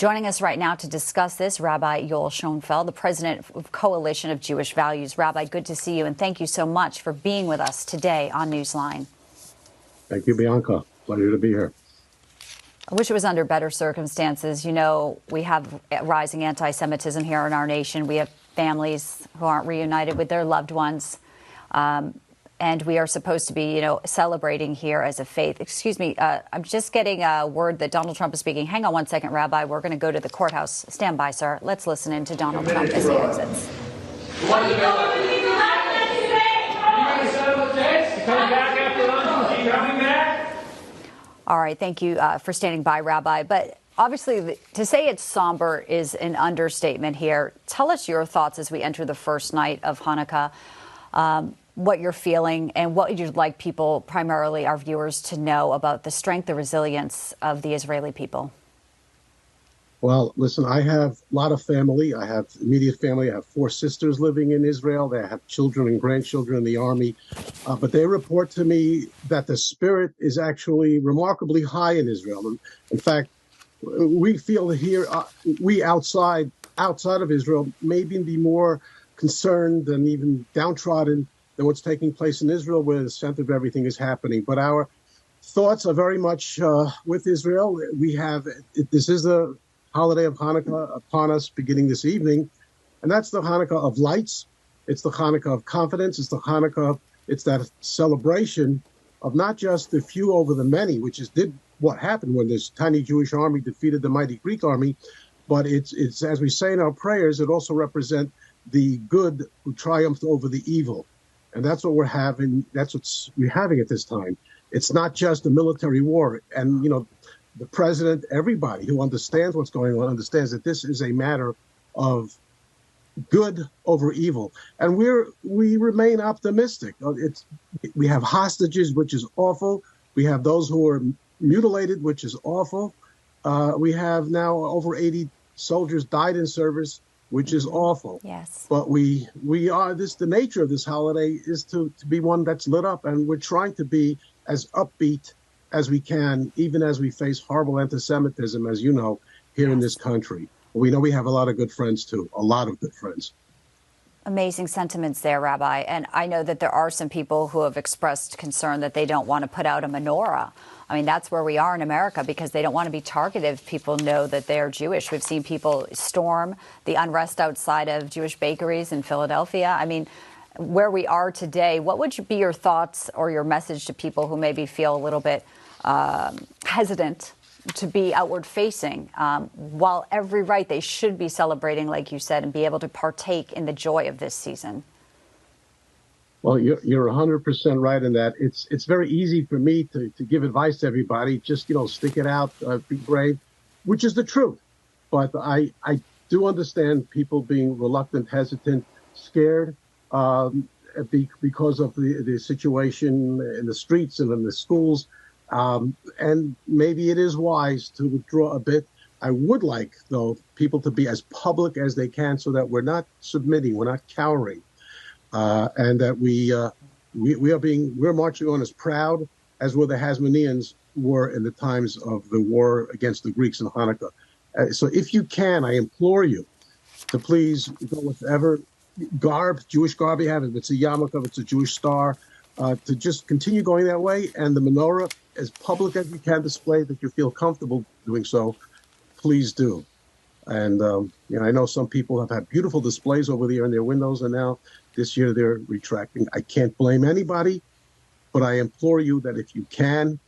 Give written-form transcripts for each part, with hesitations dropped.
Joining us right now to discuss this, Rabbi Yoel Schonfeld, the president of Coalition of Jewish Values. Rabbi, good to see you, and thank you so much for being with us today on Newsline. Thank you, Bianca. Pleasure to be here. I wish it was under better circumstances. You know, we have rising anti-Semitism here in our nation. We have families who aren't reunited with their loved ones. And we are supposed to be, celebrating here as a faith. Excuse me, I'm just getting a word that Donald Trump is speaking. Hang on one second, Rabbi. We're going to go to the courthouse. Stand by, sir. Let's listen in to Donald Trump as he exits. All right, thank you for standing by, Rabbi. But obviously, to say it's somber is an understatement here. Tell us your thoughts as we enter the first night of Hanukkah. What you're feeling and what you'd like people, primarily our viewers, to know about the strength, the resilience of the Israeli people. Well, listen, I have a lot of family. I have immediate family. I have 4 sisters living in Israel. They have children and grandchildren in the army. But they report to me that the spirit is actually remarkably high in Israel. In fact, we feel here, we outside of Israel, maybe be more concerned and even downtrodden than what's taking place in Israel, where the center of everything is happening. But our thoughts are very much with Israel. This is the holiday of Hanukkah upon us beginning this evening, and that's the Hanukkah of lights. It's the Hanukkah of confidence. It's the Hanukkah. It's that celebration of not just the few over the many, which is what happened when this tiny Jewish army defeated the mighty Greek army, but it's as we say in our prayers, it also represents the good who triumphed over the evil. And that's what we're having. That's what we're having at this time. It's not just a military war. And, the president, everybody who understands what's going on, understands that this is a matter of good over evil. And we remain optimistic. We have hostages, which is awful. We have those who are mutilated, which is awful. We have now over 80 soldiers died in service, which is awful. Yes. But we are the nature of this holiday is to be one that's lit up, and we're trying to be as upbeat as we can, even as we face horrible anti-Semitism, as you know, here in this country. We know we have a lot of good friends too, a lot of good friends. Amazing sentiments there, Rabbi. And I know that there are some people who have expressed concern that they don't want to put out a menorah. I mean, that's where we are in America, because they don't want to be targeted if people know that they're Jewish. We've seen people storm the unrest outside of Jewish bakeries in Philadelphia. I mean, where we are today, what would be your thoughts or your message to people who maybe feel a little bit hesitant to be outward facing, while every right they should be celebrating, like you said, and be able to partake in the joy of this season? Well, you're 100% right in that. It's very easy for me to give advice to everybody. Just, stick it out, be brave, which is the truth. But I do understand people being reluctant, hesitant, scared because of the situation in the streets and in the schools. And maybe it is wise to withdraw a bit. I would like, though, people to be as public as they can so that we're not submitting, we're not cowering. And that we're marching on as proud as were the Hasmoneans were in the times of the war against the Greeks in Hanukkah. So if you can, I implore you to please go with whatever Jewish garb you have, if it's a yarmulke, if it's a Jewish star, to just continue going that way. And the menorah, as public as you can display that you feel comfortable doing so, please do. And, I know some people have had beautiful displays over there in their windows, and now this year they're retracting. I can't blame anybody, but I implore you that if you can,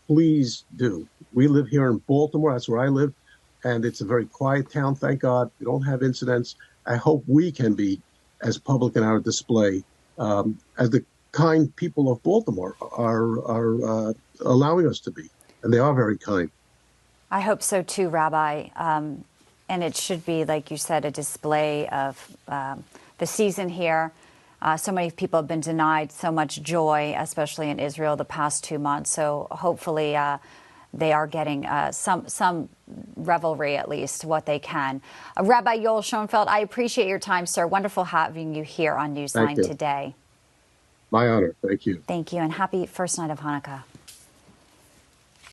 please do. We live here in Baltimore. That's where I live. And it's a very quiet town, thank God. We don't have incidents. I hope we can be as public in our display as the kind people of Baltimore are allowing us to be. And they are very kind. I hope so too, Rabbi. And it should be, like you said, a display of the season here. So many people have been denied so much joy, especially in Israel, the past 2 months. So hopefully they are getting some revelry, at least, what they can. Rabbi Yoel Schonfeld, I appreciate your time, sir. Wonderful having you here on Newsline today. My honor. Thank you. Thank you, and happy first night of Hanukkah.